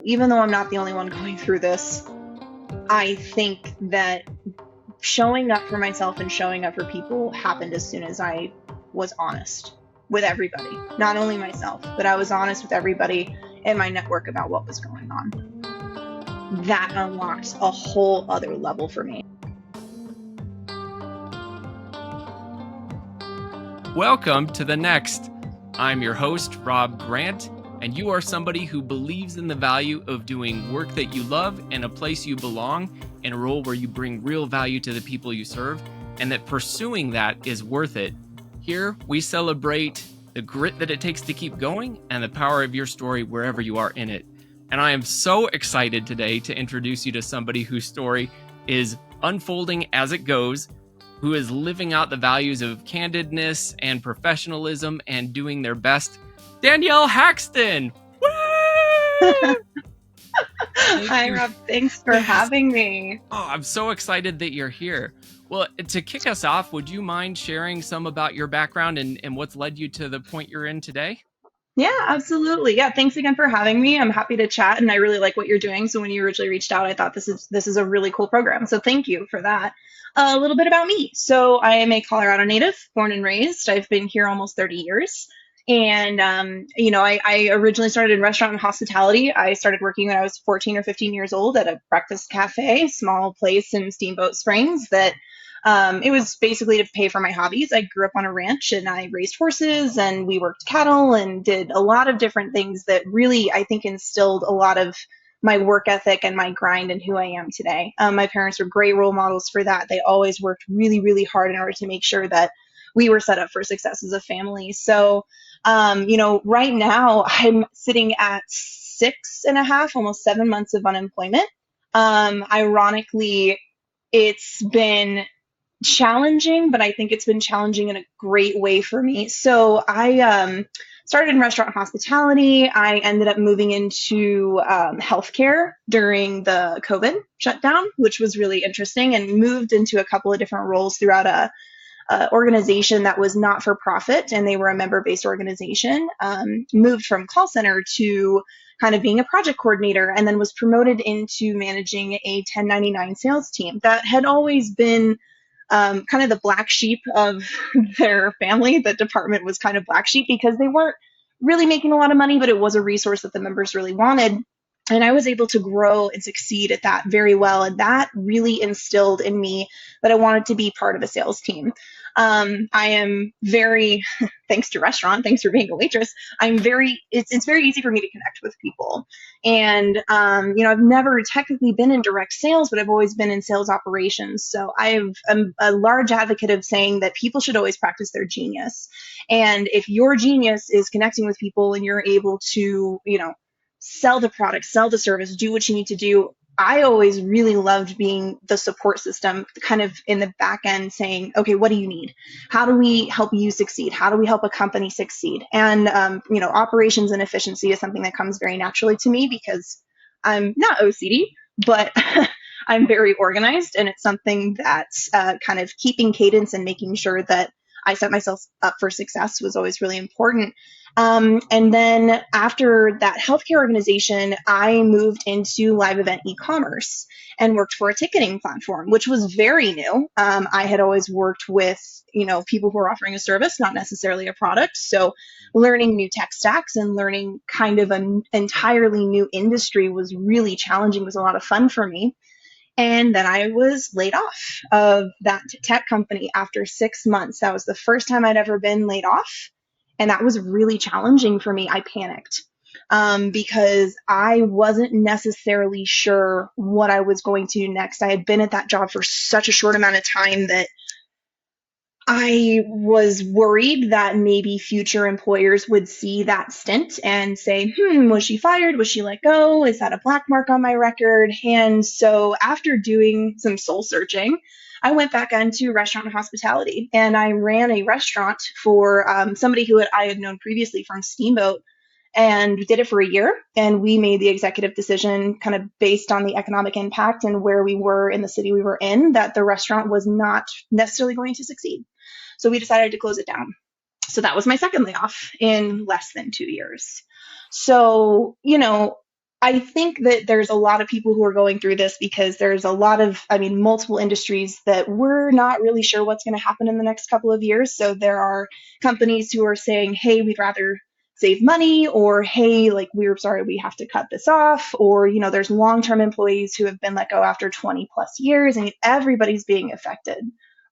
even though I'm not the only one going through this, I think that showing up for myself and showing up for people happened as soon as I was honest with everybody, not only myself, but I was honest with everybody in my network about what was going on. That unlocked a whole other level for me. Welcome to The Next. I'm your host, Rob Grant, and you are somebody who believes in the value of doing work that you love in a place you belong, in a role where you bring real value to the people you serve, and that pursuing that is worth it. Here, we celebrate the grit that it takes to keep going and the power of your story wherever you are in it. And I am so excited today to introduce you to somebody whose story is unfolding as it goes, who is living out the values of candidness and professionalism and doing their best. Danielle Haxton! Woo! Hi, Rob. Thanks for having me. Oh, I'm so excited that you're here. Well, to kick us off, would you mind sharing some about your background and what's led you to the point you're in today? Yeah, absolutely. Yeah, thanks again for having me. I'm happy to chat, and I really like what you're doing. So when you originally reached out, I thought this is a really cool program. So thank you for that. A little bit about me. So I am a Colorado native, born and raised. I've been here almost 30 years. And, I originally started in restaurant and hospitality. I started working when I was 14 or 15 years old at a breakfast cafe, small place in Steamboat Springs that it was basically to pay for my hobbies. I grew up on a ranch and I raised horses and we worked cattle and did a lot of different things that really, I think, instilled a lot of my work ethic and my grind and who I am today. My parents were great role models for that. They always worked really, really hard in order to make sure that we were set up for success as a family. So, right now I'm sitting at 6.5, almost 7 months of unemployment. Ironically, it's been challenging, but I think it's been challenging in a great way for me. So I started in restaurant hospitality. I ended up moving into healthcare during the COVID shutdown, which was really interesting, and moved into a couple of different roles throughout a organization that was not for profit, and they were a member-based organization. Moved from call center to kind of being a project coordinator, and then was promoted into managing a 1099 sales team that had always been kind of the black sheep of their family. The department was kind of black sheep because they weren't really making a lot of money, but it was a resource that the members really wanted. And I was able to grow and succeed at that very well. And that really instilled in me that I wanted to be part of a sales team. I am very, thanks to restaurant, thanks for being a waitress, it's very easy for me to connect with people. And, I've never technically been in direct sales, but I've always been in sales operations. So I'm a large advocate of saying that people should always practice their genius. And if your genius is connecting with people and you're able to, sell the product, sell the service, do what you need to do. I always really loved being the support system, kind of in the back end saying, okay, what do you need? How do we help you succeed? How do we help a company succeed? And, operations and efficiency is something that comes very naturally to me because I'm not OCD, but I'm very organized. And it's something that's kind of keeping cadence and making sure that I set myself up for success was always really important. And then after that healthcare organization, I moved into live event e-commerce and worked for a ticketing platform, which was very new. I had always worked with, people who were offering a service, not necessarily a product. So learning new tech stacks and learning kind of an entirely new industry was really challenging. It was a lot of fun for me. And then I was laid off of that tech company after 6 months. That was the first time I'd ever been laid off. And that was really challenging for me. I panicked because I wasn't necessarily sure what I was going to do next. I had been at that job for such a short amount of time that I was worried that maybe future employers would see that stint and say, was she fired? Was she let go? Is that a black mark on my record? And so after doing some soul searching, I went back into restaurant and hospitality, and I ran a restaurant for somebody who I had known previously from Steamboat, and did it for a year. And we made the executive decision kind of based on the economic impact and where we were in the city we were in, that the restaurant was not necessarily going to succeed. So we decided to close it down. So that was my second layoff in less than 2 years. So, I think that there's a lot of people who are going through this because there's a lot of, I mean, multiple industries that we're not really sure what's going to happen in the next couple of years. So there are companies who are saying, hey, we'd rather save money, or hey, like, we're sorry, we have to cut this off. Or, there's long term employees who have been let go after 20 plus years. I mean, everybody's being affected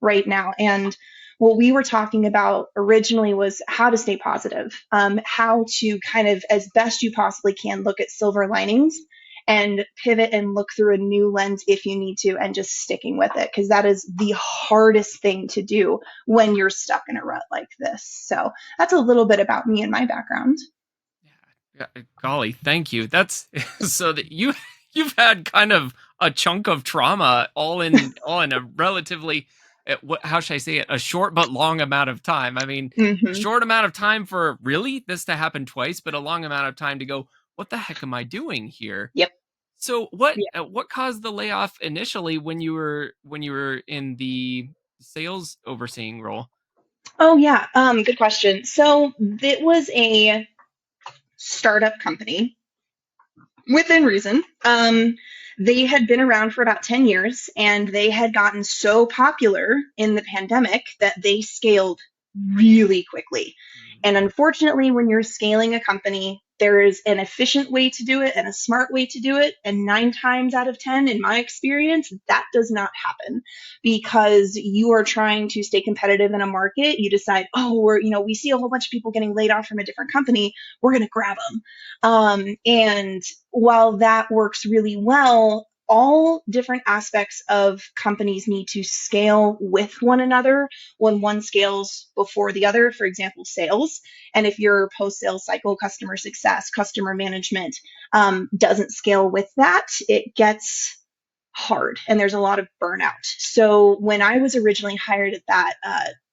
right now. And what we were talking about originally was how to stay positive, how to kind of, as best you possibly can, look at silver linings and pivot and look through a new lens if you need to, and just sticking with it, because that is the hardest thing to do when you're stuck in a rut like this. So that's a little bit about me and my background. Yeah, golly, thank you. That's so that you've had kind of a chunk of trauma all in a relatively how should I say it, a short but long amount of time. I mean, a Hmm. short amount of time for really this to happen twice, but a long amount of time to go, what the heck am I doing here? Yep. So what caused the layoff initially when you were in the sales overseeing role? Oh, yeah. Good question. So it was a startup company within reason. They had been around for about 10 years, and they had gotten so popular in the pandemic that they scaled really quickly. And unfortunately, when you're scaling a company, there is an efficient way to do it and a smart way to do it. And 9 times out of 10, in my experience, that does not happen because you are trying to stay competitive in a market. You decide, oh, we see a whole bunch of people getting laid off from a different company. We're going to grab them. And while that works really well, all different aspects of companies need to scale with one another when one scales before the other. For example, sales. And if your post sales cycle, customer success, customer management doesn't scale with that, it gets hard and there's a lot of burnout. So when I was originally hired at that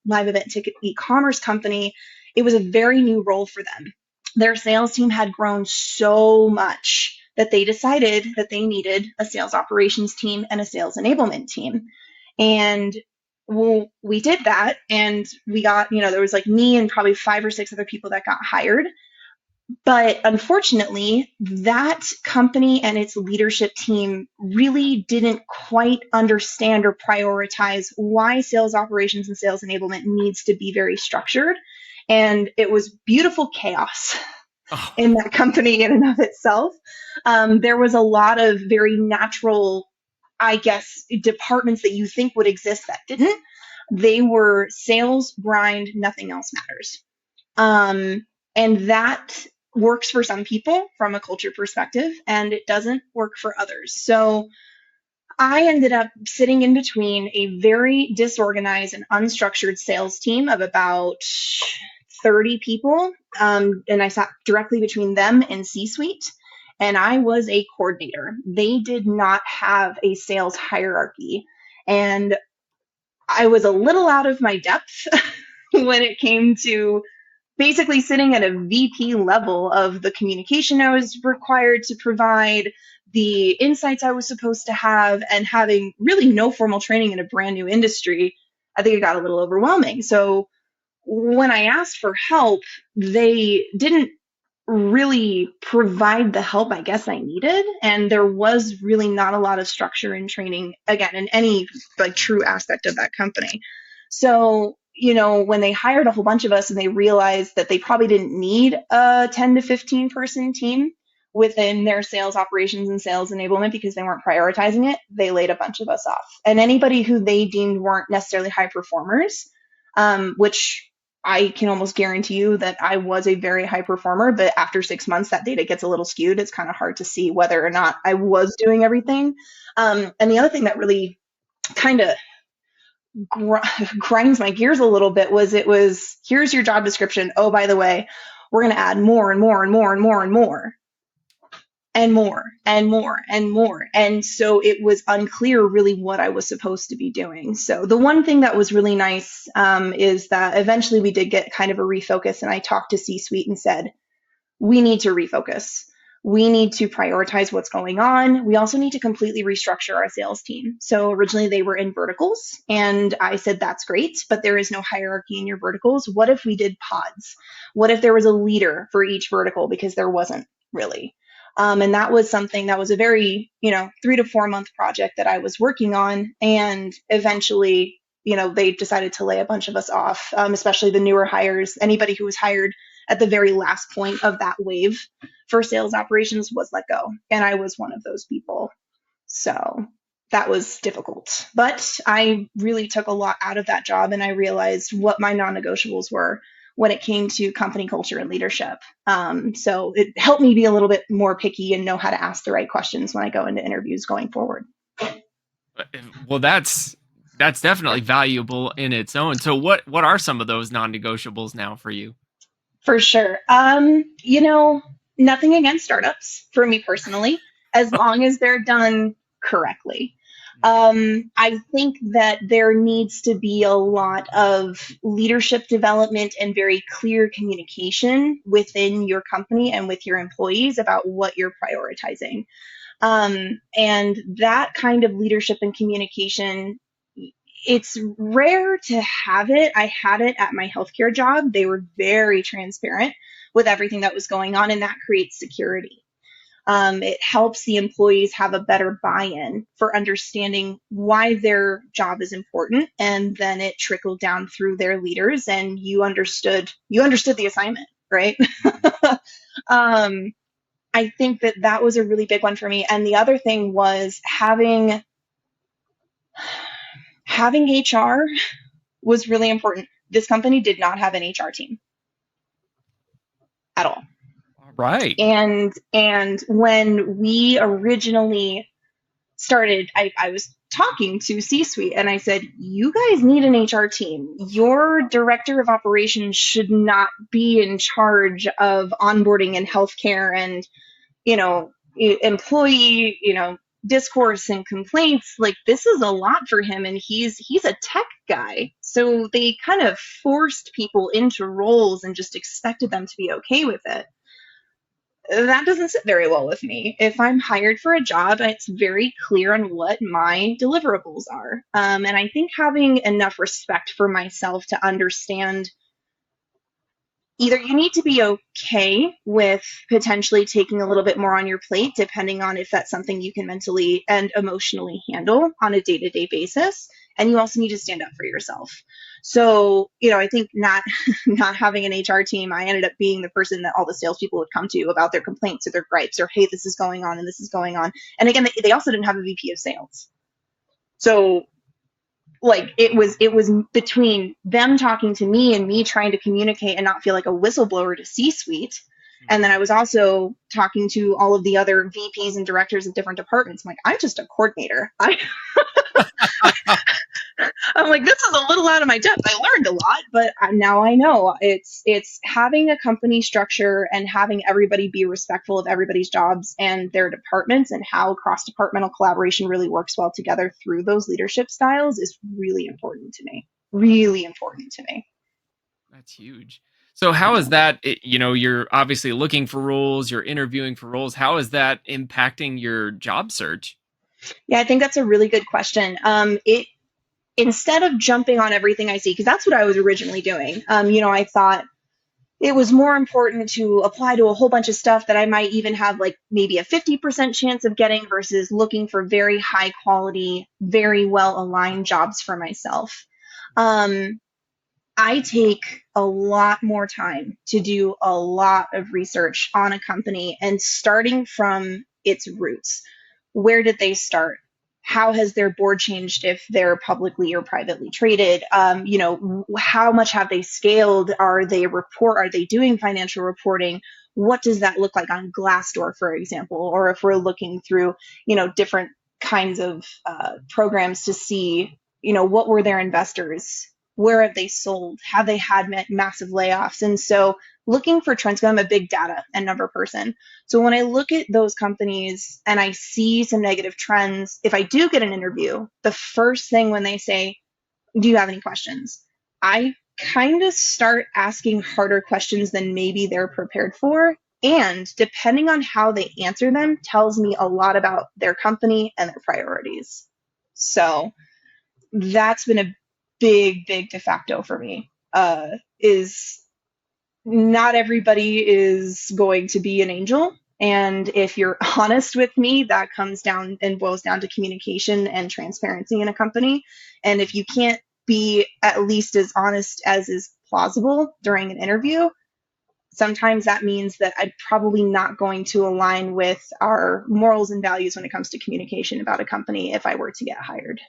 live event ticket e-commerce company, it was a very new role for them. Their sales team had grown so much that they decided that they needed a sales operations team and a sales enablement team. And we did that, and we got, there was like me and probably 5 or 6 other people that got hired. But unfortunately, that company and its leadership team really didn't quite understand or prioritize why sales operations and sales enablement needs to be very structured. And it was beautiful chaos Oh, in that company in and of itself. There was a lot of very natural, I guess, departments that you think would exist that didn't. They were sales, grind, nothing else matters. And that works for some people from a culture perspective, and it doesn't work for others. So I ended up sitting in between a very disorganized and unstructured sales team of about 30 people. And I sat directly between them and C suite. And I was a coordinator. They did not have a sales hierarchy. And I was a little out of my depth when it came to basically sitting at a VP level of the communication I was required to provide, the insights I was supposed to have, and having really no formal training in a brand new industry. I think it got a little overwhelming. So when I asked for help, they didn't really provide the help I guess I needed. And there was really not a lot of structure and training, again, in any like true aspect of that company. So, when they hired a whole bunch of us and they realized that they probably didn't need a 10 to 15 person team within their sales operations and sales enablement because they weren't prioritizing it, they laid a bunch of us off. And anybody who they deemed weren't necessarily high performers, which I can almost guarantee you that I was a very high performer, but after 6 months, that data gets a little skewed. It's kind of hard to see whether or not I was doing everything. And the other thing that really kind of grinds my gears a little bit was here's your job description. Oh, by the way, we're going to add more and more and more and more and more and more and more and more. And so it was unclear really what I was supposed to be doing. So the one thing that was really nice is that eventually we did get kind of a refocus, and I talked to C-suite and said, we need to refocus. We need to prioritize what's going on. We also need to completely restructure our sales team. So originally they were in verticals, and I said, that's great, but there is no hierarchy in your verticals. What if we did pods? What if there was a leader for each vertical? Because there wasn't really. And that was something that was a very, 3 to 4 month project that I was working on. And eventually, they decided to lay a bunch of us off, especially the newer hires. Anybody who was hired at the very last point of that wave for sales operations was let go. And I was one of those people. So that was difficult. But I really took a lot out of that job, and I realized what my non negotiables were when it came to company culture and leadership. So it helped me be a little bit more picky and know how to ask the right questions when I go into interviews going forward. Well, that's definitely valuable in its own. So what are some of those non-negotiables now for you? For sure. Nothing against startups for me personally, as long as they're done correctly. I think that there needs to be a lot of leadership development and very clear communication within your company and with your employees about what you're prioritizing. And that kind of leadership and communication, it's rare to have it. I had it at my healthcare job. They were very transparent with everything that was going on, and that creates security. It helps the employees have a better buy-in for understanding why their job is important, and then it trickled down through their leaders, and you understood the assignment, right? um, I think that was a really big one for me. And the other thing was having HR was really important. This company did not have an HR team at all. All right. And when we originally started, I was talking to C-suite and I said, you guys need an HR team. Your director of operations should not be in charge of onboarding and healthcare and, employee, discourse and complaints. Like, this is a lot for him, and he's a tech guy. So they kind of forced people into roles and just expected them to be okay with it. That doesn't sit very well with me. If I'm hired for a job, it's very clear on what my deliverables are. And I think having enough respect for myself to understand either you need to be okay with potentially taking a little bit more on your plate, depending on if that's something you can mentally and emotionally handle on a day-to-day basis. And you also need to stand up for yourself. So, I think not not having an HR team, I ended up being the person that all the salespeople would come to about their complaints or their gripes or, hey, this is going on and this is going on. And again, they also didn't have a VP of sales. So like it was between them talking to me and me trying to communicate and not feel like a whistleblower to C-suite. And then I was also talking to all of the other VPs and directors of different departments. I'm like, I'm just a coordinator. I'm like, this is a little out of my depth. I learned a lot, but now I know it's having a company structure and having everybody be respectful of everybody's jobs and their departments, and how cross-departmental collaboration really works well together through those leadership styles is really important to me. Really important to me. That's huge. So how is that, you're obviously looking for roles, you're interviewing for roles. How is that impacting your job search? Yeah, I think that's a really good question. It Instead of jumping on everything I see, because that's what I was originally doing. I thought it was more important to apply to a whole bunch of stuff that I might even have like maybe a 50% chance of getting versus looking for very high quality, very well aligned jobs for myself. I take a lot more time to do a lot of research on a company and starting from its roots. Where did they start? How has their board changed if they're publicly or privately traded? How much have they scaled? Are they doing financial reporting? What does that look like on Glassdoor, for example? Or if we're looking through, different kinds of programs to see, what were their investors? Where have they sold? Have they had massive layoffs? And so looking for trends, because I'm a big data and number person. So when I look at those companies and I see some negative trends, if I do get an interview, the first thing when they say, do you have any questions? I kind of start asking harder questions than maybe they're prepared for. And depending on how they answer them, tells me a lot about their company and their priorities. So that's been a big de facto for me, is not everybody is going to be an angel, And if you're honest with me, that comes down and boils down to communication and transparency in a company. And if you can't be at least as honest as is plausible during an interview, sometimes that means that I'm probably not going to align with our morals and values when it comes to communication about a company if I were to get hired.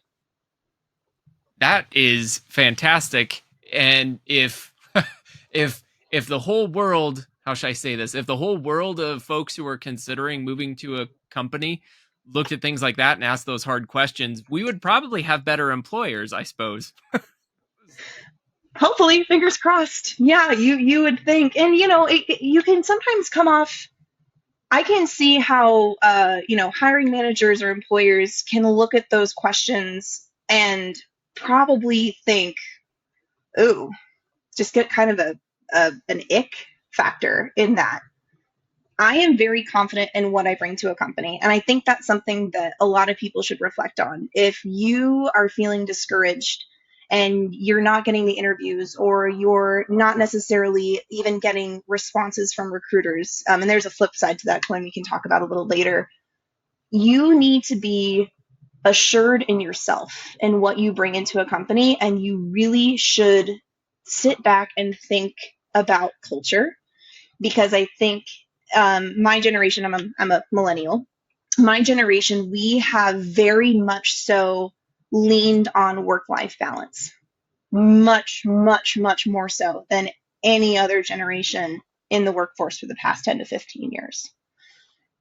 That is fantastic. And if the whole world, how should I say this? If the whole world of folks who are considering moving to a company looked at things like that and asked those hard questions, we would probably have better employers, I suppose. Hopefully, fingers crossed. Yeah, you would think. And you can sometimes come off. I can see how hiring managers or employers can look at those questions and probably think, "Oh, just get kind of an ick factor in that." I am very confident in what I bring to a company. And I think that's something that a lot of people should reflect on. If you are feeling discouraged and you're not getting the interviews, or you're not necessarily even getting responses from recruiters, and there's a flip side to that coin we can talk about a little later, you need to be assured in yourself and what you bring into a company. And you really should sit back and think about culture, because I think my generation, I'm a millennial. My generation, we have very much so leaned on work-life balance, much, much, much more so than any other generation in the workforce for the past 10 to 15 years.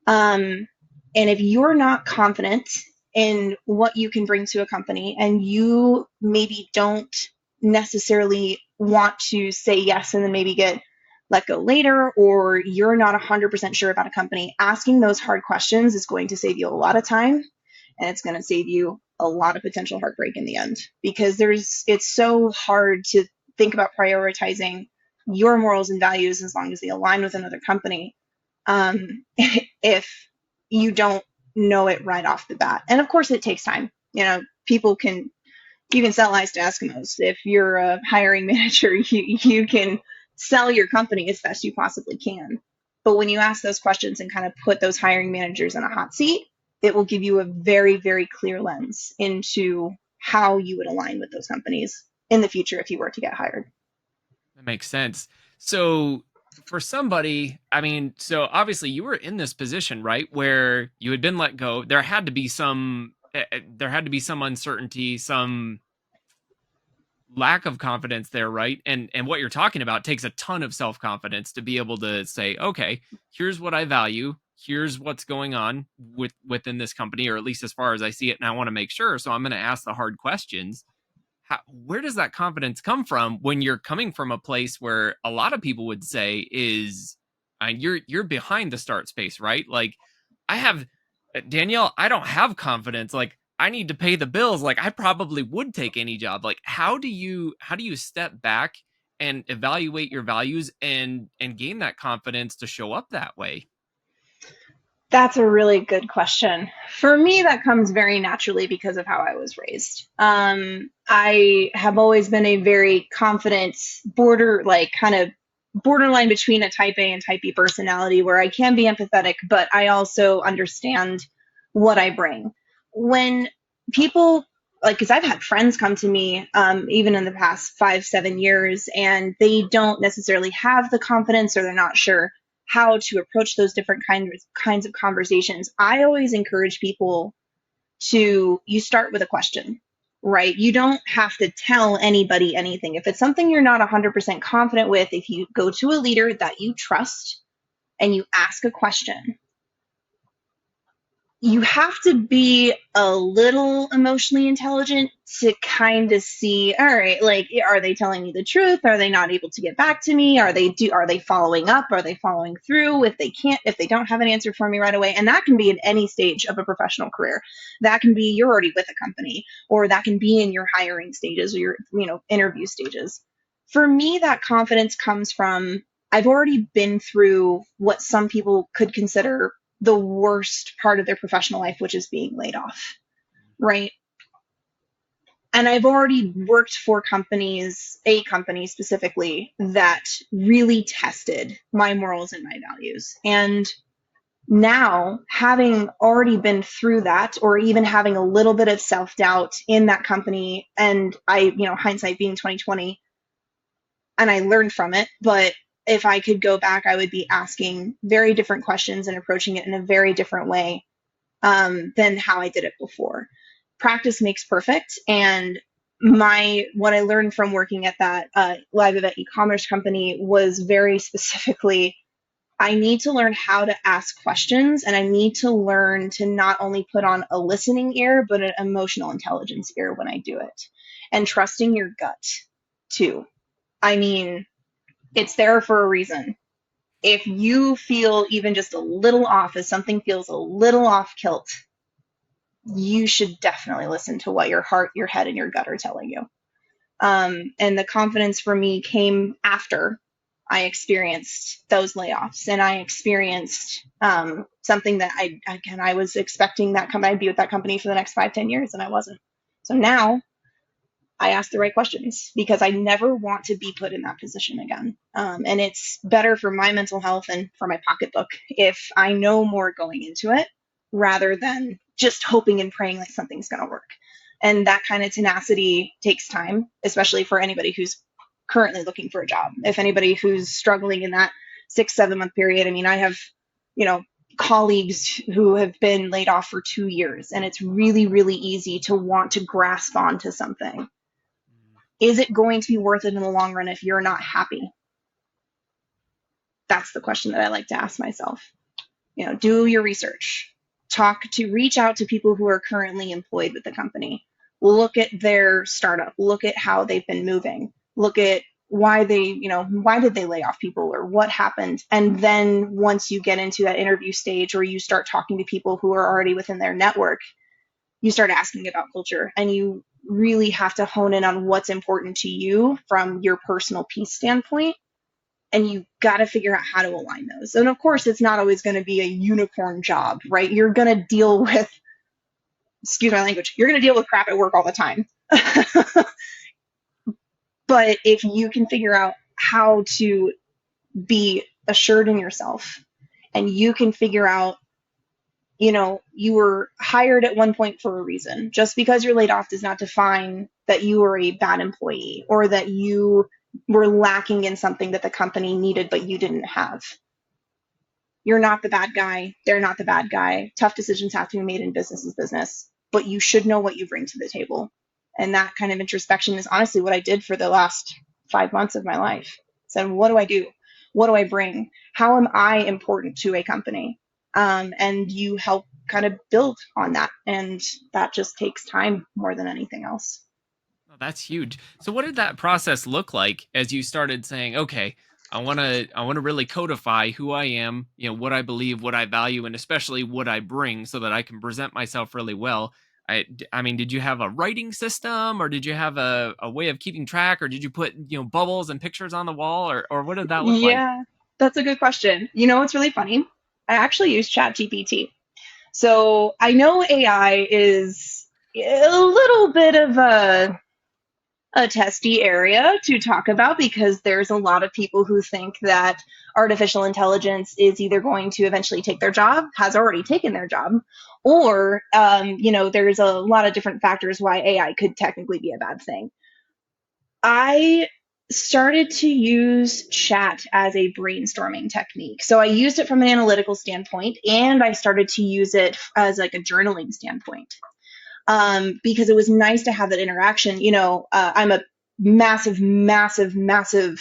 And if you're not confident in what you can bring to a company, and you maybe don't necessarily want to say yes and then maybe get let go later, or you're not 100% sure about a company, asking those hard questions is going to save you a lot of time, and it's going to save you a lot of potential heartbreak in the end, because it's so hard to think about prioritizing your morals and values as long as they align with another company, if you don't know it right off the bat. And of course it takes time. You can sell ice to Eskimos. If you're a hiring manager, you can sell your company as best you possibly can. But when you ask those questions and kind of put those hiring managers in a hot seat, it will give you a very, very clear lens into how you would align with those companies in the future if you were to get hired. That makes sense. So for somebody, so obviously you were in this position, right, where you had been let go. There had to be some uncertainty, some lack of confidence there, right? And what you're talking about takes a ton of self-confidence to be able to say, okay, here's what I value, here's what's going on within this company, or at least as far as I see it, and I want to make sure, so I'm going to ask the hard questions. Where does that confidence come from when you're coming from a place where a lot of people would say is you're behind the start space, right? Like, I have Danielle, I don't have confidence. Like, I need to pay the bills. Like, I probably would take any job. Like, how do you step back and evaluate your values and gain that confidence to show up that way? That's a really good question. For me, that comes very naturally because of how I was raised. I have always been a very confident kind of borderline between a type A and type B personality, where I can be empathetic, but I also understand what I bring. When people, because I've had friends come to me, even in the past 5-7 years, and they don't necessarily have the confidence, or they're not sure how to approach those different kinds of conversations. I always encourage people you start with a question, right? You don't have to tell anybody anything. If it's something you're not 100% confident with, if you go to a leader that you trust and you ask a question, you have to be a little emotionally intelligent to kind of see, all right, like, are they telling me the truth? Are they not able to get back to me? Are they following up? Are they following through? If they don't have an answer for me right away, and that can be in any stage of a professional career. That can be you're already with a company, or that can be in your hiring stages or your, interview stages. For me, that confidence comes from I've already been through what some people could consider the worst part of their professional life, which is being laid off, right? And I've already worked for a company specifically, that really tested my morals and my values. And Now, having already been through that, or even having a little bit of self-doubt in that company, and hindsight being 2020, and I learned from it, but if I could go back, I would be asking very different questions and approaching it in a very different way than how I did it before. Practice makes perfect, and what I learned from working at that live event e-commerce company was very specifically, I need to learn how to ask questions, and I need to learn to not only put on a listening ear, but an emotional intelligence ear when I do it, and trusting your gut too. I mean, it's there for a reason. If you feel even just a little off, if something feels a little off kilt, you should definitely listen to what your heart, your head, and your gut are telling you. And the confidence for me came after I experienced those layoffs, and I experienced something that I was expecting that I'd be with that company for the next 5-10 years, and I wasn't. So now I ask the right questions because I never want to be put in that position again. And it's better for my mental health and for my pocketbook if I know more going into it rather than just hoping and praying like something's going to work. And that kind of tenacity takes time, especially for anybody who's currently looking for a job. If anybody who's struggling in that 6-7 month period, I mean, I have, colleagues who have been laid off for 2 years, and it's really, really easy to want to grasp onto something. Is it going to be worth it in the long run if you're not happy? That's the question that I like to ask myself. Do your research. Reach out to people who are currently employed with the company. Look at their startup. Look at how they've been moving. Look at why did they lay off people or what happened? And then once you get into that interview stage or you start talking to people who are already within their network, you start asking about culture, and you really have to hone in on what's important to you from your personal peace standpoint. And you got to figure out how to align those. And of course, it's not always going to be a unicorn job, right? You're going to deal with, excuse my language, you're going to deal with crap at work all the time. But if you can figure out how to be assured in yourself, and you can figure out, you were hired at one point for a reason. Just because you're laid off does not define that you were a bad employee or that you were lacking in something that the company needed but you didn't have. You're not the bad guy. They're not the bad guy. Tough decisions have to be made in business is business, but you should know what you bring to the table. And that kind of introspection is honestly what I did for the last 5 months of my life. So what do I do? What do I bring? How am I important to a company? And you help kind of build on that. And that just takes time more than anything else. Oh, that's huge. So what did that process look like as you started saying, okay, I want to really codify who I am, what I believe, what I value, and especially what I bring so that I can present myself really well. I mean, did you have a writing system, or did you have a way of keeping track, or did you put, bubbles and pictures on the wall, or what did that look like? Yeah, that's a good question. What's really funny? I actually use ChatGPT. So I know AI is a little bit of a testy area to talk about because there's a lot of people who think that artificial intelligence is either going to eventually take their job, has already taken their job, or, there's a lot of different factors why AI could technically be a bad thing. I started to use chat as a brainstorming technique. So I used it from an analytical standpoint, and I started to use it as like a journaling standpoint. Because it was nice to have that interaction. I'm a massive, massive, massive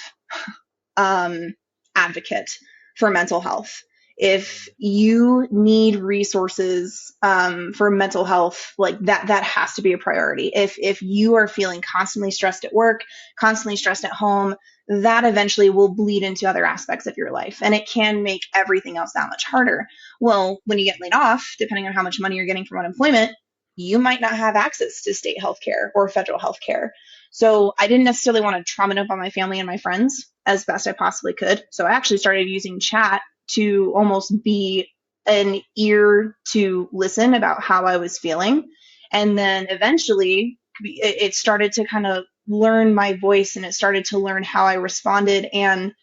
advocate for mental health. If you need resources for mental health, like that has to be a priority. If you are feeling constantly stressed at work, constantly stressed at home, that eventually will bleed into other aspects of your life, and it can make everything else that much harder. Well, when you get laid off, depending on how much money you're getting from unemployment, you might not have access to state health care or federal health care. So I didn't necessarily want to trauma dump on my family and my friends as best I possibly could. So I actually started using chat to almost be an ear to listen about how I was feeling. And then eventually it started to kind of learn my voice, and it started to learn how I responded. And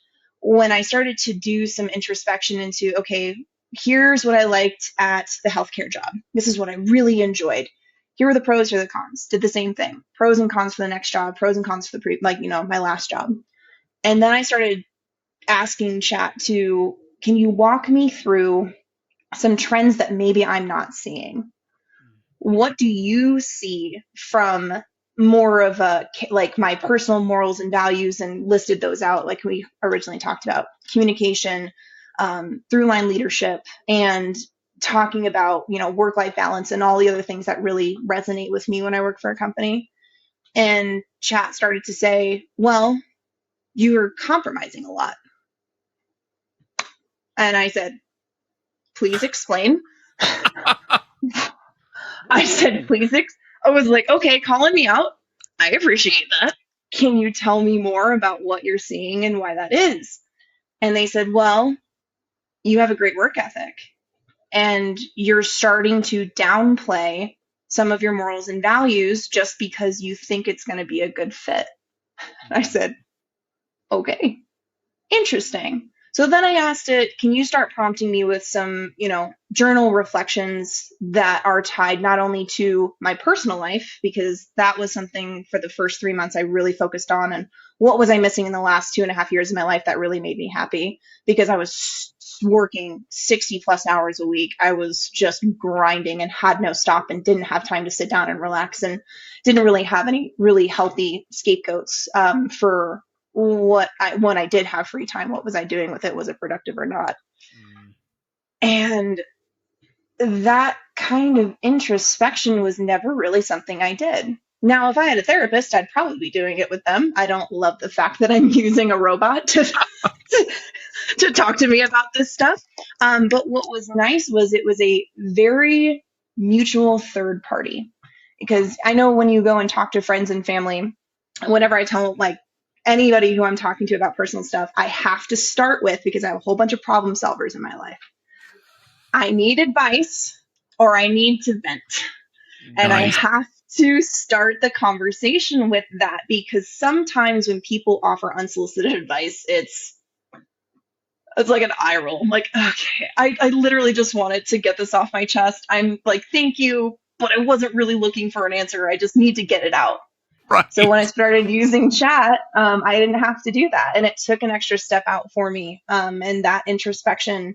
when I started to do some introspection into, okay, here's what I liked at the healthcare job. This is what I really enjoyed. Here are the pros, here are the cons. Did the same thing. Pros and cons for the next job, pros and cons for the my last job. And then I started asking chat to, can you walk me through some trends that maybe I'm not seeing? What do you see from more of a, like, my personal morals and values, and listed those out like we originally talked about: communication, through line leadership, and talking about, work life balance and all the other things that really resonate with me when I work for a company. And chat started to say, well, you're compromising a lot. And I said, please explain. I said, please. I was like, okay, calling me out. I appreciate that. Can you tell me more about what you're seeing and why that is? And they said, well, you have a great work ethic, and you're starting to downplay some of your morals and values just because you think it's going to be a good fit. I said, okay, interesting. So then I asked it, can you start prompting me with some, journal reflections that are tied not only to my personal life, because that was something for the first 3 months I really focused on, and what was I missing in the last 2.5 years of my life that really made me happy, because I was working 60 plus hours a week. I was just grinding and had no stop, and didn't have time to sit down and relax, and didn't really have any really healthy scapegoats for when I did have free time. What was I doing with it? Was it productive or not? And that kind of introspection was never really something I did. Now, if I had a therapist, I'd probably be doing it with them. I don't love the fact that I'm using a robot to talk to me about this stuff. But what was nice was it was a very mutual third party. Because I know when you go and talk to friends and family, whenever I tell, like, anybody who I'm talking to about personal stuff, I have to start with, because I have a whole bunch of problem solvers in my life, I need advice or I need to vent. And I Nice. have to start the conversation with that, because sometimes when people offer unsolicited advice, it's like an eye roll. I'm like, okay, I literally just wanted to get this off my chest. I'm like, thank you, but I wasn't really looking for an answer. I just need to get it out. Right. So when I started using chat, I didn't have to do that. And it took an extra step out for me. And that introspection,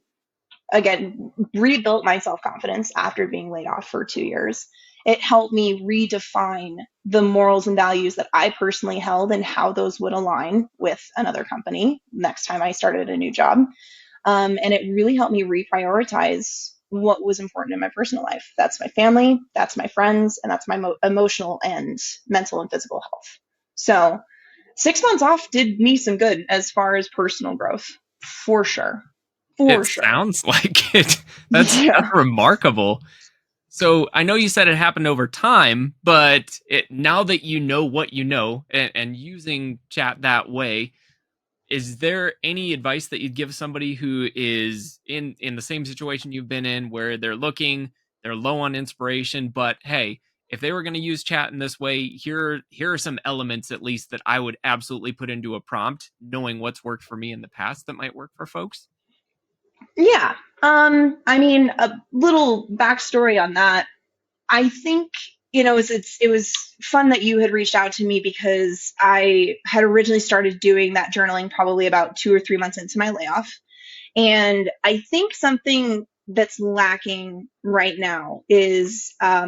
again, rebuilt my self-confidence after being laid off for 2 years. It helped me redefine the morals and values that I personally held, and how those would align with another company next time I started a new job. And it really helped me reprioritize what was important in my personal life. That's my family, that's my friends, and that's my emotional and mental and physical health. So 6 months off did me some good as far as personal growth, for sure. For It sure. sounds like it. That's Yeah. remarkable. So I know you said it happened over time, but now that you know what you know, and using chat that way, is there any advice that you'd give somebody who is in the same situation you've been in, where they're low on inspiration, but hey, if they were going to use chat in this way, here are some elements at least that I would absolutely put into a prompt, knowing what's worked for me in the past that might work for folks? Yeah. I mean, a little backstory on that. I think, it was fun that you had reached out to me, because I had originally started doing that journaling probably about 2 or 3 months into my layoff. And I think something that's lacking right now is a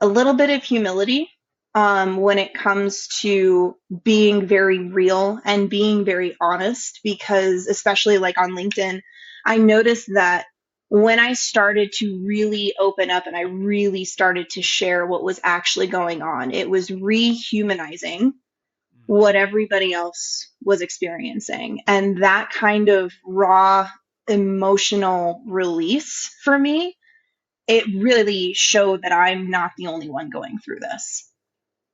little bit of humility when it comes to being very real and being very honest, because especially like on LinkedIn, I noticed that when I started to really open up and I really started to share what was actually going on, it was rehumanizing what everybody else was experiencing. And that kind of raw emotional release for me, it really showed that I'm not the only one going through this.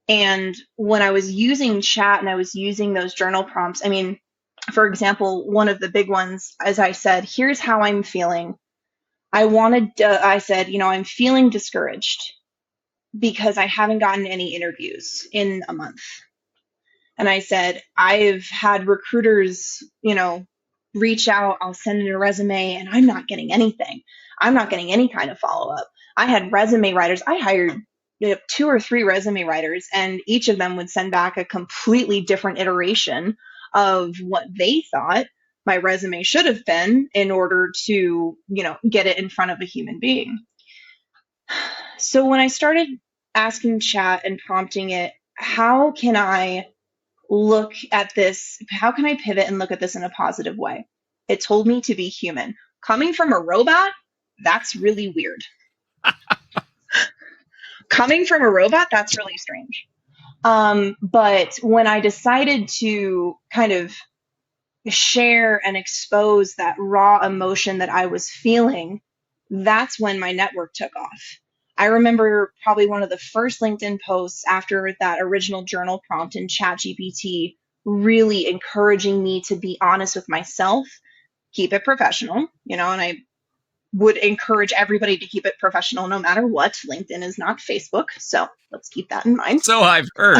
And when I was using chat and I was using those journal prompts, I mean, for example, one of the big ones, as I said, here's how I'm feeling. I said, I'm feeling discouraged because I haven't gotten any interviews in a month. And I said, I've had recruiters, reach out, I'll send in a resume, and I'm not getting anything. I'm not getting any kind of follow up. I had resume writers. I hired 2 or 3 resume writers, and each of them would send back a completely different iteration of what they thought my resume should have been in order to, get it in front of a human being. So when I started asking chat and prompting it, how can I look at this? How can I pivot and look at this in a positive way? It told me to be human. Coming from a robot, that's really weird. Coming from a robot, that's really strange. But when I decided to kind of share and expose that raw emotion that I was feeling, that's when my network took off. I remember probably one of the first LinkedIn posts after that original journal prompt in ChatGPT really encouraging me to be honest with myself, keep it professional, and I would encourage everybody to keep it professional no matter what. LinkedIn is not Facebook, so let's keep that in mind. So I've heard.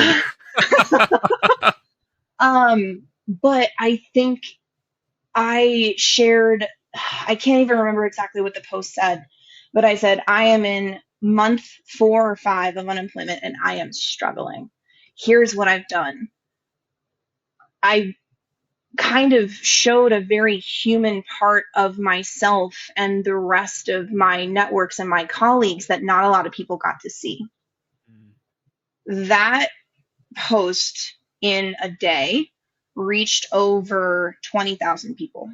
But I think I shared, I can't even remember exactly what the post said, but I said, I am in month 4 or 5 of unemployment and I am struggling. Here's what I've done. I kind of showed a very human part of myself and the rest of my networks and my colleagues that not a lot of people got to see. That post in a day reached over 20,000 people.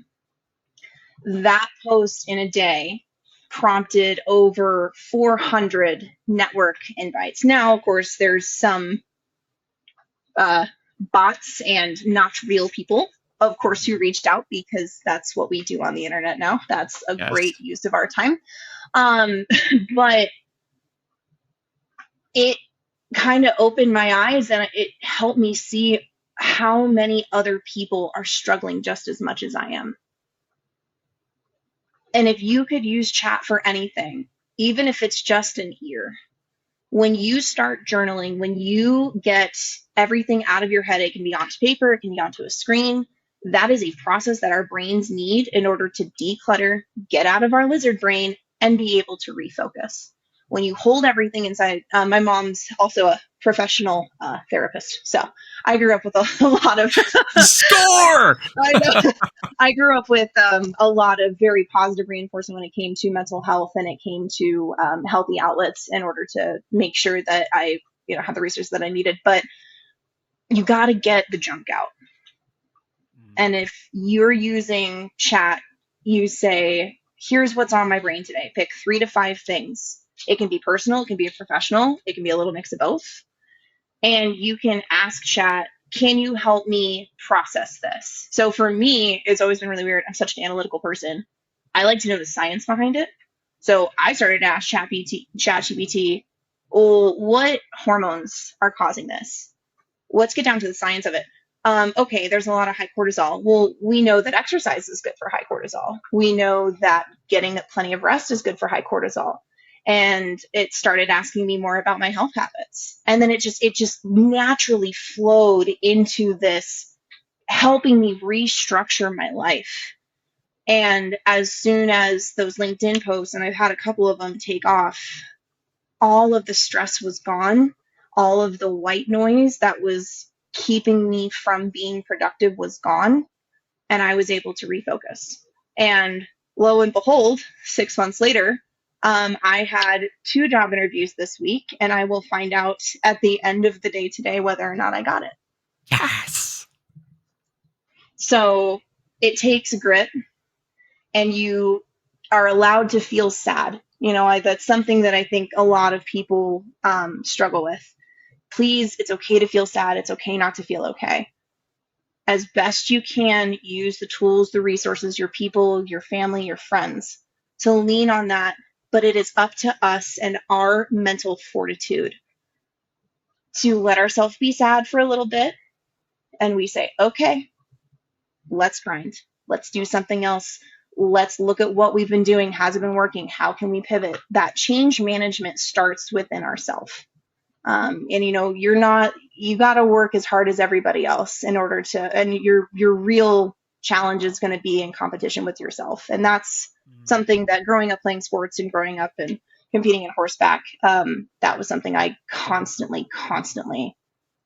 That post in a day prompted over 400 network invites. Now, of course, there's some bots and not real people, of course, who reached out because that's what we do on the internet now. That's a great use of our time. But it kind of opened my eyes and it helped me see how many other people are struggling just as much as I am. And if you could use chat for anything, even if it's just an ear, when you start journaling, when you get everything out of your head, it can be onto paper, it can be onto a screen. That is a process that our brains need in order to declutter, get out of our lizard brain, and be able to refocus. When you hold everything inside, my mom's also a professional therapist, so I grew up with a lot of score. I grew up with a lot of very positive reinforcement when it came to mental health and it came to healthy outlets in order to make sure that I, have the resources that I needed. But you got to get the junk out. And if you're using chat, you say, here's what's on my brain today. Pick 3 to 5 things. It can be personal, it can be professional, it can be a little mix of both. And you can ask chat, can you help me process this? So for me, it's always been really weird. I'm such an analytical person. I like to know the science behind it. So I started to ask ChatGPT, well, what hormones are causing this? Let's get down to the science of it. Okay, there's a lot of high cortisol. Well, we know that exercise is good for high cortisol. We know that getting plenty of rest is good for high cortisol. And it started asking me more about my health habits. And then it just naturally flowed into this helping me restructure my life. And as soon as those LinkedIn posts, and I've had a couple of them take off, all of the stress was gone. All of the white noise that was keeping me from being productive was gone. And I was able to refocus. And lo and behold, 6 months later, I had 2 job interviews this week, and I will find out at the end of the day today whether or not I got it. Yes. So it takes grit, and you are allowed to feel sad. That's something that I think a lot of people struggle with. Please, it's okay to feel sad. It's okay not to feel okay. As best you can, use the tools, the resources, your people, your family, your friends to lean on that. But it is up to us and our mental fortitude to let ourselves be sad for a little bit. And we say, okay, let's grind. Let's do something else. Let's look at what we've been doing. Has it been working? How can we pivot? That change management starts within ourselves. And you got to work as hard as everybody else in order to, and your real challenge is going to be in competition with yourself. And that's Mm. something that growing up playing sports and growing up and competing in horseback, that was something I constantly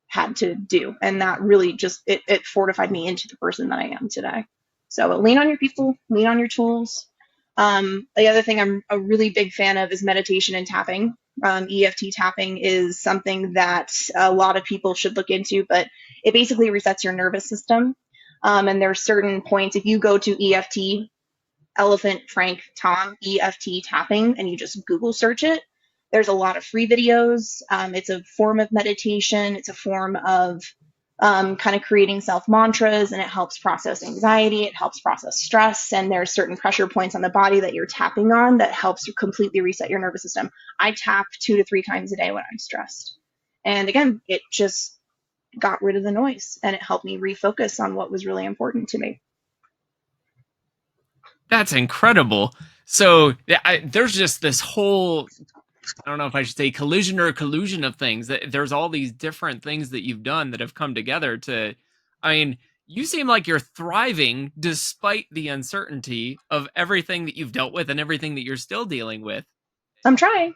had to do. And that really just, it fortified me into the person that I am today. So lean on your people, lean on your tools. The other thing I'm a really big fan of is meditation and tapping. EFT tapping is something that a lot of people should look into, but it basically resets your nervous system. And there's certain points, if you go to EFT, Elephant Frank Tom, EFT tapping, and you just Google search it, there's a lot of free videos. It's a form of meditation. It's a form of kind of creating self mantras, and it helps process anxiety. It helps process stress. And there's certain pressure points on the body that you're tapping on that helps completely reset your nervous system. I tap 2 to 3 times a day when I'm stressed. And again, it just got rid of the noise and it helped me refocus on what was really important to me. That's incredible. So there's just this whole, I don't know if I should say collision or collusion of things. There's all these different things that you've done that have come together to, I mean, you seem like you're thriving despite the uncertainty of everything that you've dealt with and everything that you're still dealing with. I'm trying.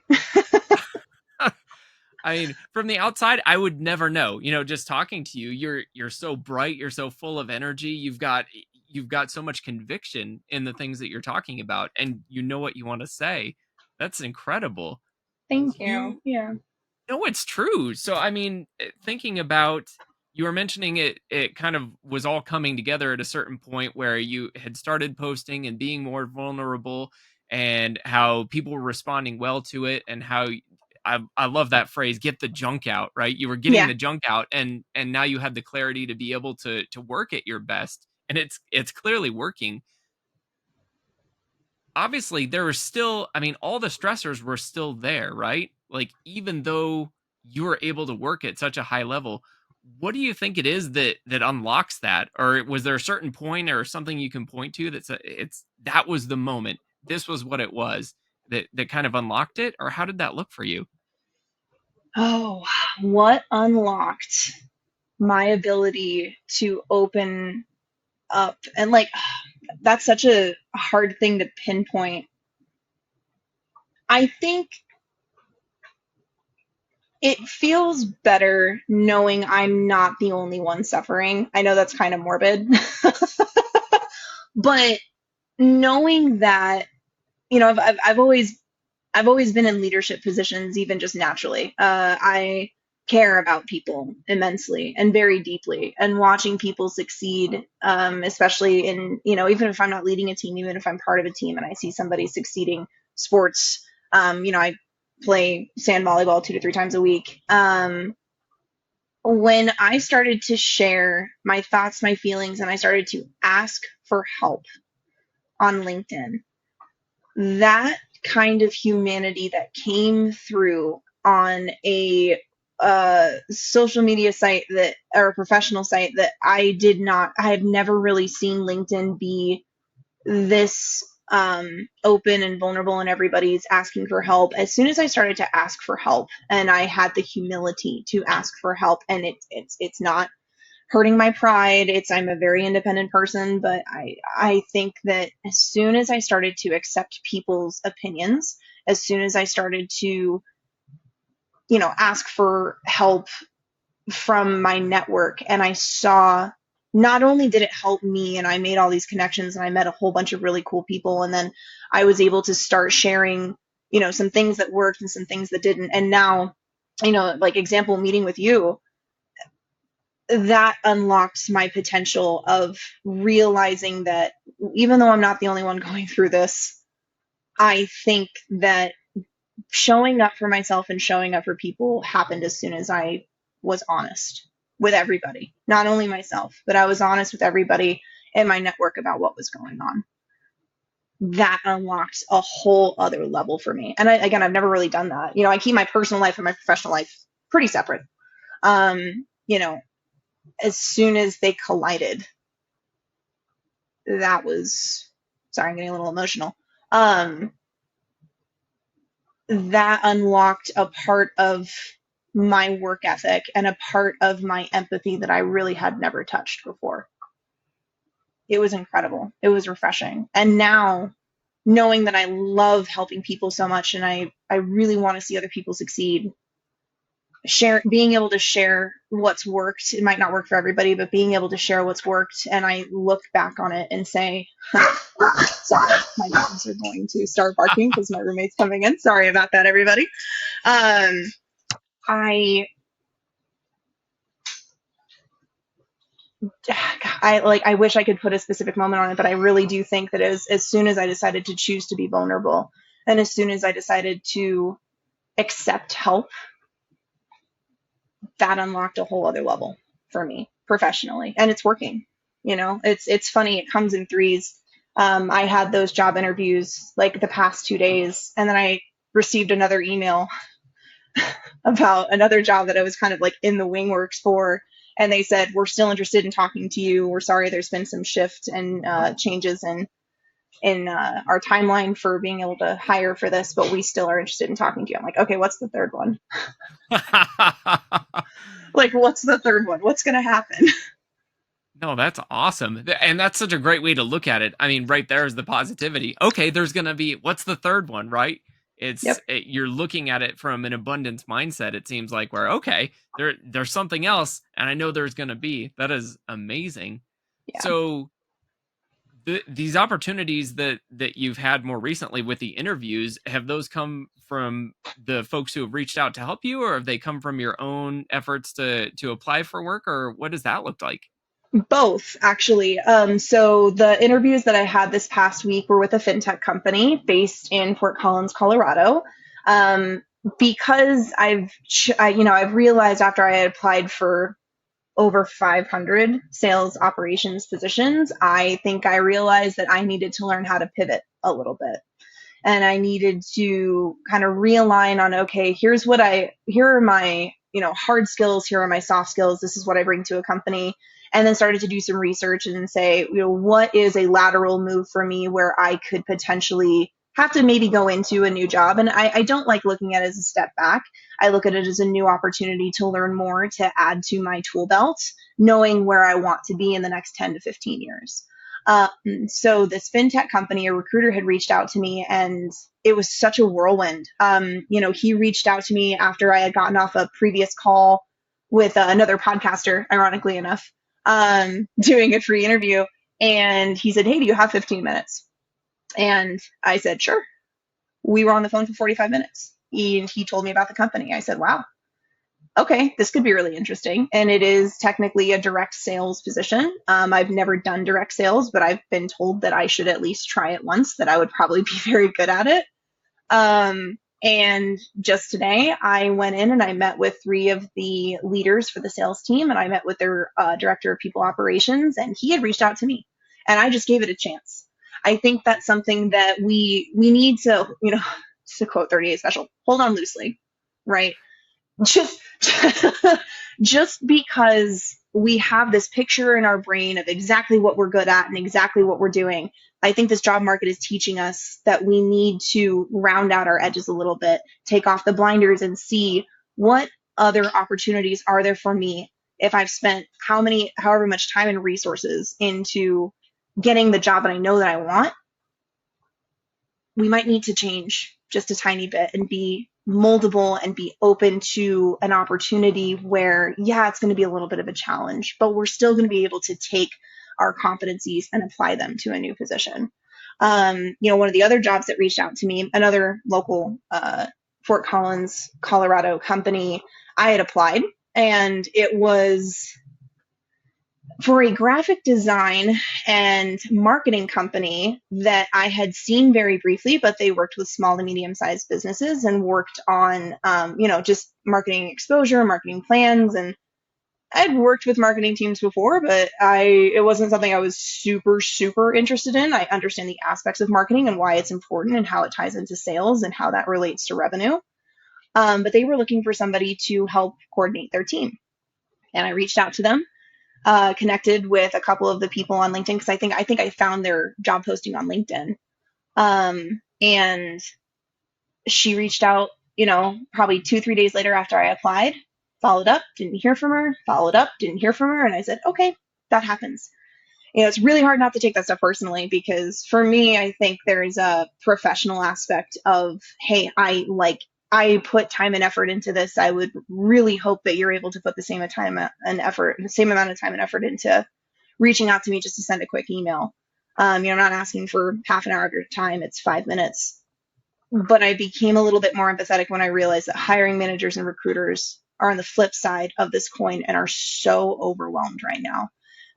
I mean, from the outside, I would never know. Just talking to you, you're so bright, you're so full of energy. You've got so much conviction in the things that you're talking about, and you know what you want to say. That's incredible. Thank you. You Yeah. know it's true. So I mean, thinking about, you were mentioning it kind of was all coming together at a certain point where you had started posting and being more vulnerable, and how people were responding well to it, and how I love that phrase, get the junk out, right? You were getting Yeah. the junk out, and now you had the clarity to be able to work at your best, and it's clearly working. Obviously there was still, I mean, all the stressors were still there, right? Like, even though you were able to work at such a high level, what do you think it is that unlocks that? Or was there a certain point or something you can point to that's that was the moment, this was what it was that kind of unlocked it? Or how did that look for you? Oh, what unlocked my ability to open up? And like, that's such a hard thing to pinpoint. I think it feels better knowing I'm not the only one suffering. I know that's kind of morbid, but knowing that, I've always been in leadership positions, even just naturally. I care about people immensely and very deeply, and watching people succeed, especially in, even if I'm not leading a team, even if I'm part of a team and I see somebody succeeding sports, I play sand volleyball 2 to 3 times a week. When I started to share my thoughts, my feelings, and I started to ask for help on LinkedIn, that kind of humanity that came through on a social media site that, or a professional site that I have never really seen LinkedIn be this open and vulnerable, and everybody's asking for help. As soon as I started to ask for help, and I had the humility to ask for help, and it's not hurting my pride. I'm a very independent person, but I think that as soon as I started to accept people's opinions, as soon as I started to, ask for help from my network, and I saw, not only did it help me and I made all these connections and I met a whole bunch of really cool people, and then I was able to start sharing, some things that worked and some things that didn't. And now, like example, meeting with you, that unlocked my potential of realizing that even though I'm not the only one going through this, I think that showing up for myself and showing up for people happened as soon as I was honest with everybody, not only myself, but I was honest with everybody in my network about what was going on. That unlocked a whole other level for me. And again, I've never really done that. I keep my personal life and my professional life pretty separate. As soon as they collided, that was, sorry, I'm getting a little emotional. That unlocked a part of my work ethic and a part of my empathy that I really had never touched before. It was incredible. It was refreshing. And now knowing that I love helping people so much and I really want to see other people succeed, being able to share what's worked. It might not work for everybody, but being able to share what's worked, and I look back on it and say, sorry, my dogs are going to start barking because my roommate's coming in. Sorry about that, everybody. Um, I I wish I could put a specific moment on it, but I really do think that as soon as I decided to choose to be vulnerable, and as soon as I decided to accept help, that unlocked a whole other level for me professionally, and it's working. It's funny. It comes in threes. I had those job interviews like the past 2 days, and then I received another email about another job that I was kind of like in the wing works for. And they said, we're still interested in talking to you. We're sorry there's been some shift and changes in our timeline for being able to hire for this, but we still are interested in talking to you. I'm like, okay, what's the third one? Like, what's the third one? What's going to happen? No, that's awesome. And that's such a great way to look at it. I mean, right there is the positivity. Okay, there's going to be, what's the third one, right? Yep. You're looking at it from an abundance mindset. It seems like where, okay, there's something else, and I know there's going to be. That is amazing. Yeah. So these opportunities that you've had more recently with the interviews, have those come from the folks who have reached out to help you, or have they come from your own efforts to apply for work, or what does that look like? Both, actually. So the interviews that I had this past week were with a fintech company based in Fort Collins, Colorado. Because I've realized after I had applied for over 500 sales operations positions, I think I realized that I needed to learn how to pivot a little bit. And I needed to kind of realign on, okay, here are my, hard skills, here are my soft skills, this is what I bring to a company. And then started to do some research and say, what is a lateral move for me where I could potentially have to maybe go into a new job. And I don't like looking at it as a step back. I look at it as a new opportunity to learn more, to add to my tool belt, knowing where I want to be in the next 10 to 15 years. So this fintech company, a recruiter had reached out to me, and it was such a whirlwind. He reached out to me after I had gotten off a previous call with another podcaster, ironically enough, doing a free interview. And he said, hey, do you have 15 minutes? And I said, sure. We were on the phone for 45 minutes. He told me about the company. I said, wow, okay, this could be really interesting. And it is technically a direct sales position. I've never done direct sales, but I've been told that I should at least try it once, that I would probably be very good at it. And just today, I went in and I met with 3 of the leaders for the sales team, and I met with their director of people operations, and he had reached out to me, and I just gave it a chance. I think that's something that we need to, to quote 38 Special, hold on loosely, right? Just just because we have this picture in our brain of exactly what we're good at and exactly what we're doing, I think this job market is teaching us that we need to round out our edges a little bit, take off the blinders, and see what other opportunities are there for me if I've spent however much time and resources into getting the job that I know that I want. We might need to change just a tiny bit and be moldable and be open to an opportunity where, yeah, it's going to be a little bit of a challenge, but we're still going to be able to take our competencies and apply them to a new position. One of the other jobs that reached out to me, another local Fort Collins, Colorado company, I had applied, and it was for a graphic design and marketing company that I had seen very briefly, but they worked with small to medium-sized businesses and worked on, just marketing exposure, marketing plans. And I'd worked with marketing teams before, but it wasn't something I was super, super interested in. I understand the aspects of marketing and why it's important and how it ties into sales and how that relates to revenue. But they were looking for somebody to help coordinate their team. And I reached out to them. Connected with a couple of the people on LinkedIn, because I think I found their job posting on LinkedIn. And she reached out, probably 2-3 days later after I applied, followed up, didn't hear from her, followed up, didn't hear from her. And I said, okay, that happens. it's really hard not to take that stuff personally, because for me, I think there's a professional aspect of, hey, I put time and effort into this. I would really hope that you're able to put the same time and effort, the same amount of time and effort into reaching out to me just to send a quick email. I'm not asking for half an hour of your time. It's 5 minutes. But I became a little bit more empathetic when I realized that hiring managers and recruiters are on the flip side of this coin and are so overwhelmed right now.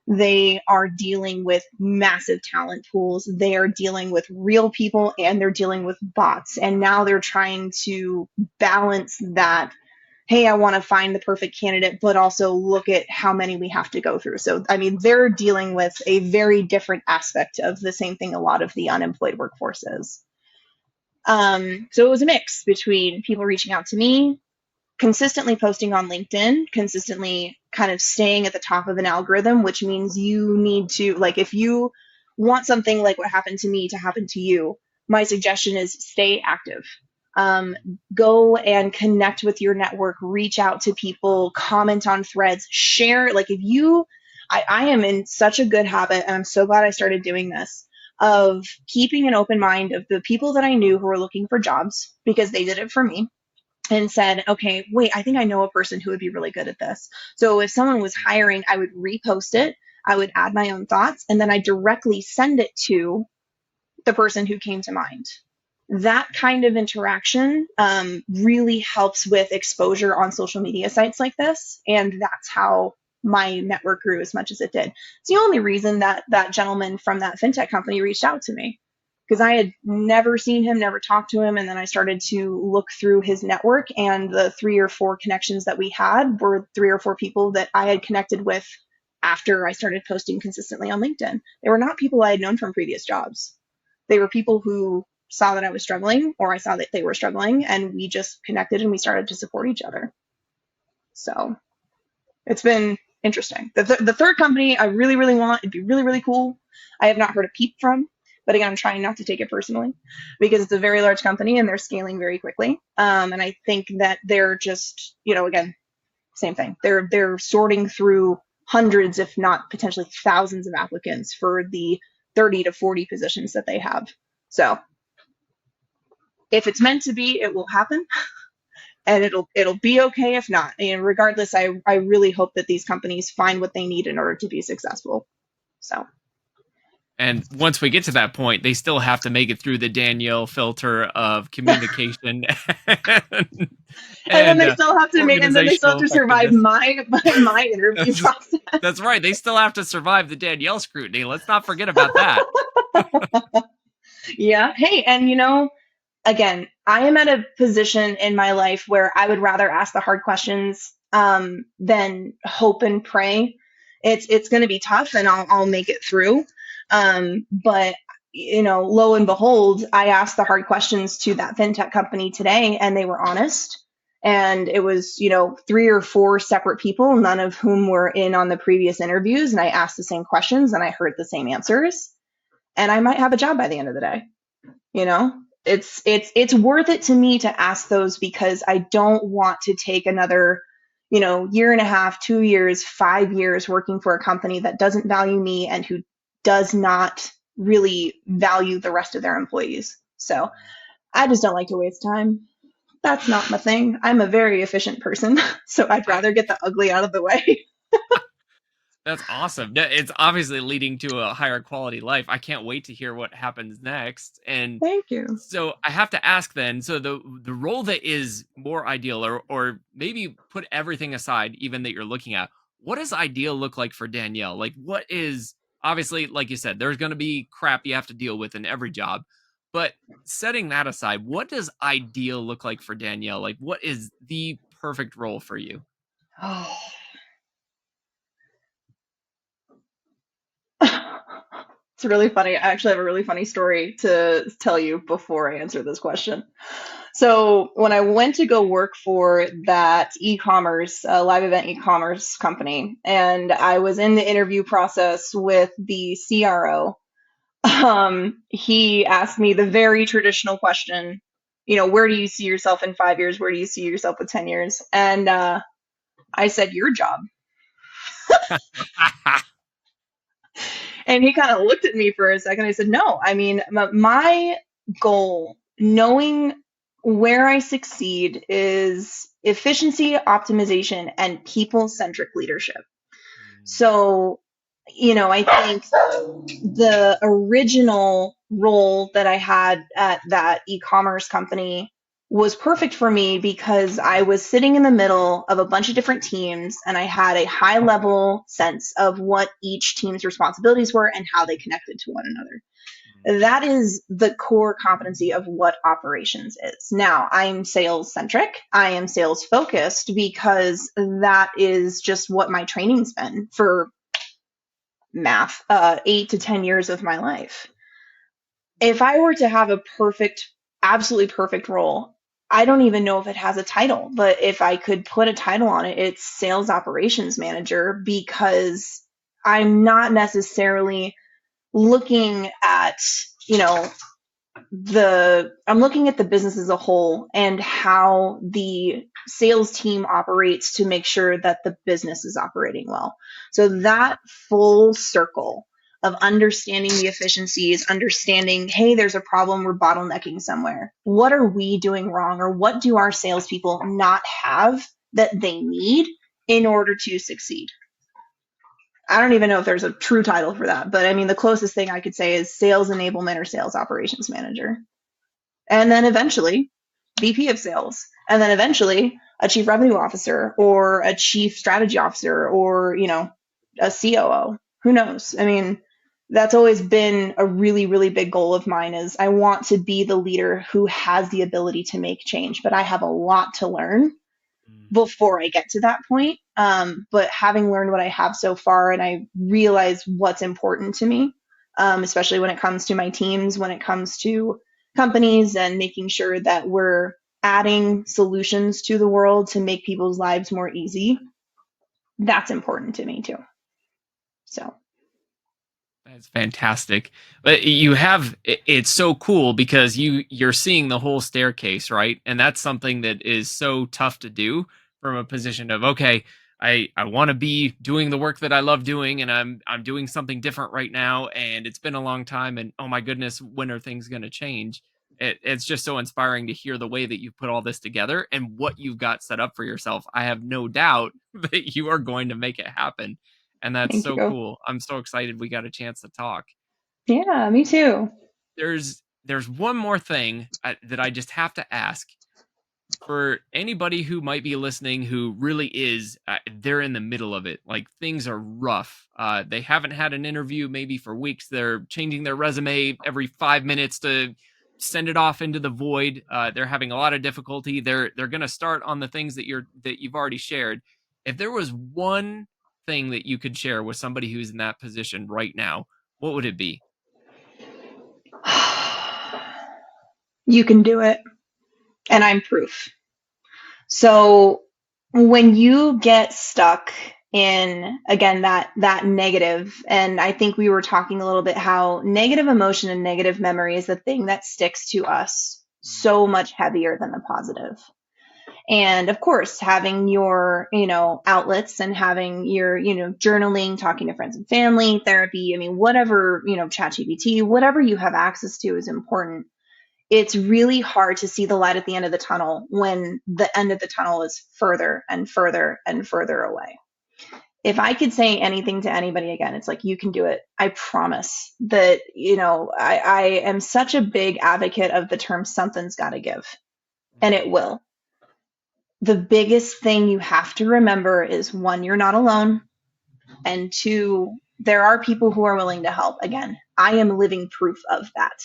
They are dealing with massive talent pools. They are dealing with real people and they're dealing with bots. And now they're trying to balance that. Hey, I want to find the perfect candidate, but also look at how many we have to go through. So, I mean, they're dealing with a very different aspect of the same thing a lot of the unemployed workforce is. So it was a mix between people reaching out to me, consistently posting on LinkedIn, consistently kind of staying at the top of an algorithm, which means you need to, like, if you want something like what happened to me to happen to you, my suggestion is stay active. Um, Go and connect with your network, reach out to people, comment on threads, share. Like, if you, I am in such a good habit, and I'm so glad I started doing this, of keeping an open mind of the people that I knew who were looking for jobs because they did it for me, and said, okay, wait, I think I know a person who would be really good at this. So if someone was hiring, I would repost it, I would add my own thoughts, and then I directly send it to the person who came to mind. That kind of interaction really helps with exposure on social media sites like this. And that's how my network grew as much as it did. It's the only reason that that gentleman from that fintech company reached out to me, because I had never seen him, never talked to him. And then I started to look through his network, and the 3 or 4 connections that we had were 3 or 4 people that I had connected with after I started posting consistently on LinkedIn. They were not people I had known from previous jobs. They were people who saw that I was struggling, or I saw that they were struggling, and we just connected and we started to support each other. So it's been interesting. The third company I really, really want, it'd be really, really cool. I have not heard a peep from, but again, I'm trying not to take it personally because it's a very large company and they're scaling very quickly. And I think that they're just, again, same thing. They're sorting through hundreds, if not potentially thousands of applicants for the 30 to 40 positions that they have. So if it's meant to be, it will happen, and it'll be okay if not. And regardless, I really hope that these companies find what they need in order to be successful. So. And once we get to that point, they still have to make it through the Danielle filter of communication and, And then and they still have to make, and then they still have organizational to survive effectiveness. my interview That's, process. that's right. They still have to survive the Danielle scrutiny. Let's not forget about that. Yeah. Hey, and again, I am at a position in my life where I would rather ask the hard questions than hope and pray. It's going to be tough, and I'll make it through. But lo and behold, I asked the hard questions to that fintech company today, and they were honest. And it was 3 or 4 separate people, none of whom were in on the previous interviews, and I asked the same questions and I heard the same answers, and I might have a job by the end of the day. You know, it's worth it to me to ask those, because I don't want to take another, year and a half, 2 years, 5 years working for a company that doesn't value me and who does not really value the rest of their employees. So I just don't like to waste time. That's not my thing. I'm a very efficient person, so I'd rather get the ugly out of the way. That's awesome. It's obviously leading to a higher quality life. I can't wait to hear what happens next. And Thank you. so I have to ask then, so the role that is more ideal, or maybe put everything aside even that you're looking at, what does ideal look like for Danielle? Like, what is, obviously, like you said, there's going to be crap you have to deal with in every job. But setting that aside, what does ideal look like for Danielle? Like, what is the perfect role for you? Oh. It's really funny. I actually have a really funny story to tell you before I answer this question. So when I went to go work for that e-commerce, live event e-commerce company, and I was in the interview process with the CRO, he asked me the very traditional question, where do you see yourself in 5 years? Where do you see yourself with 10 years? And I said, your job. And he kind of looked at me for a second. I said, no, I mean, my goal, knowing where I succeed, is efficiency, optimization, and people-centric leadership. So, I think the original role that I had at that e-commerce company was perfect for me because I was sitting in the middle of a bunch of different teams and I had a high level sense of what each team's responsibilities were and how they connected to one another. That is the core competency of what operations is. Now, I'm sales centric. I am sales focused because that is just what my training's been for math, 8 to 10 years of my life. If I were to have a absolutely perfect role, I don't even know if it has a title, but if I could put a title on it, it's sales operations manager, because I'm not necessarily looking at, you know, I'm looking at the business as a whole and how the sales team operates to make sure that the business is operating well. So that full circle of understanding the efficiencies, understanding, hey, there's a problem, we're bottlenecking somewhere. What are we doing wrong, or what do our salespeople not have that they need in order to succeed? I don't even know if there's a true title for that, but I mean, the closest thing I could say is sales enablement or sales operations manager. And then eventually VP of sales, and then eventually a chief revenue officer or a chief strategy officer, or, a COO. Who knows? I mean, that's always been a really, really big goal of mine, is I want to be the leader who has the ability to make change, but I have a lot to learn before I get to that point. But having learned what I have so far, and I realize what's important to me, especially when it comes to my teams, when it comes to companies, and making sure that we're adding solutions to the world to make people's lives more easy, that's important to me too. So. That's fantastic. But it's so cool because you're seeing the whole staircase, right? And that's something that is so tough to do from a position of, okay, I want to be doing the work that I love doing, and I'm doing something different right now, and it's been a long time, and oh my goodness, when are things going to change? It's just so inspiring to hear the way that you put all this together and what you've got set up for yourself. I have no doubt that you are going to make it happen. And that's Thank so you. cool. I'm so excited we got a chance to talk. Yeah, me too. There's one more thing that I just have to ask for anybody who might be listening who really is they're in the middle of it, like things are rough, they haven't had an interview maybe for weeks, they're changing their resume every 5 minutes to send it off into the void, they're having a lot of difficulty, they're going to start on the things that you've already shared. If there was one thing that you could share with somebody who's in that position right now, what would it be? You can do it, and I'm proof. So when you get stuck in, again, that negative, and I think we were talking a little bit how negative emotion and negative memory is the thing that sticks to us so much heavier than the positive. And of course, having your, outlets, and having your, journaling, talking to friends and family, therapy, I mean, whatever, ChatGPT, whatever you have access to is important. It's really hard to see the light at the end of the tunnel when the end of the tunnel is further and further and further away. If I could say anything to anybody again, it's like, you can do it. I promise that, I am such a big advocate of the term something's got to give, and it will. The biggest thing you have to remember is, one, you're not alone. And two, there are people who are willing to help. Again, I am living proof of that.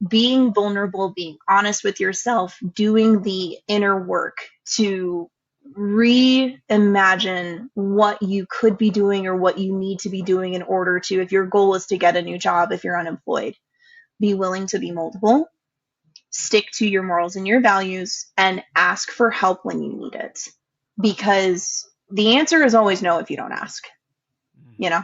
Being vulnerable, being honest with yourself, doing the inner work to reimagine what you could be doing or what you need to be doing in order to, if your goal is to get a new job, if you're unemployed, be willing to be moldable, stick to your morals and your values, and ask for help when you need it. Because the answer is always no if you don't ask, you know?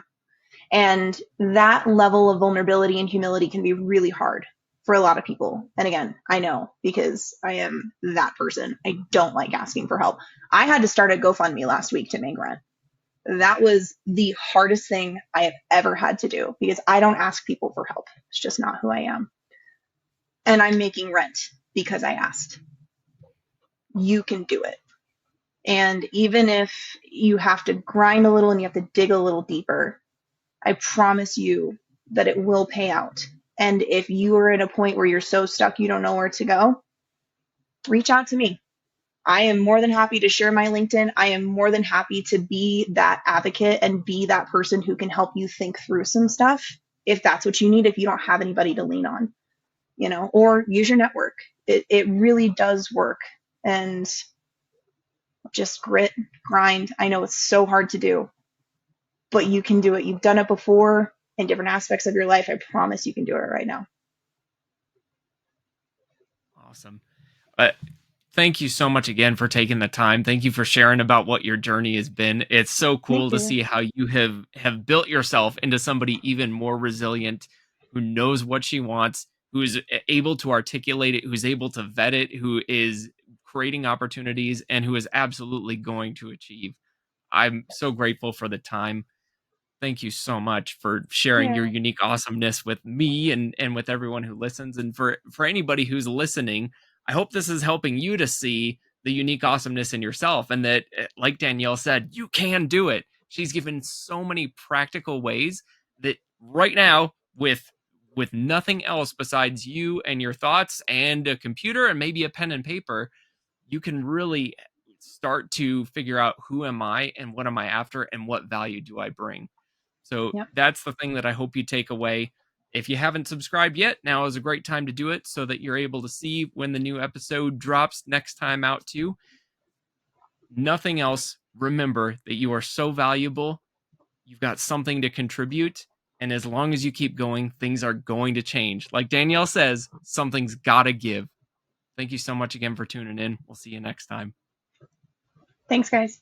And that level of vulnerability and humility can be really hard for a lot of people. And again, I know, because I am that person. I don't like asking for help. I had to start a GoFundMe last week to make rent. That was the hardest thing I have ever had to do because I don't ask people for help. It's just not who I am. And I'm making rent because I asked. You can do it. And even if you have to grind a little and you have to dig a little deeper, I promise you that it will pay out. And if you are at a point where you're so stuck you don't know where to go, reach out to me. I am more than happy to share my LinkedIn. I am more than happy to be that advocate and be that person who can help you think through some stuff if that's what you need, if you don't have anybody to lean on, or use your network. It really does work. And just grit, grind. I know it's so hard to do, but you can do it. You've done it before in different aspects of your life. I promise you can do it right now. Awesome. Thank you so much again for taking the time. Thank you for sharing about what your journey has been. It's so cool Thank to you. see how you have built yourself into somebody even more resilient, who knows what she wants, who is able to articulate it, who's able to vet it, who is creating opportunities, and who is absolutely going to achieve. I'm so grateful for the time. Thank you so much for sharing your Yeah. unique awesomeness with me and with everyone who listens. And for anybody who's listening, I hope this is helping you to see the unique awesomeness in yourself, and that, like Danielle said, you can do it. She's given so many practical ways that right now, with nothing else besides you and your thoughts and a computer and maybe a pen and paper, you can really start to figure out, who am I and what am I after and what value do I bring. So Yep. that's the thing that I hope you take away. If you haven't subscribed yet, now is a great time to do it so that you're able to see when the new episode drops next time out too. Nothing else. Remember that you are so valuable. You've got something to contribute. And as long as you keep going, things are going to change. Like Danielle says, something's got to give. Thank you so much again for tuning in. We'll see you next time. Thanks, guys.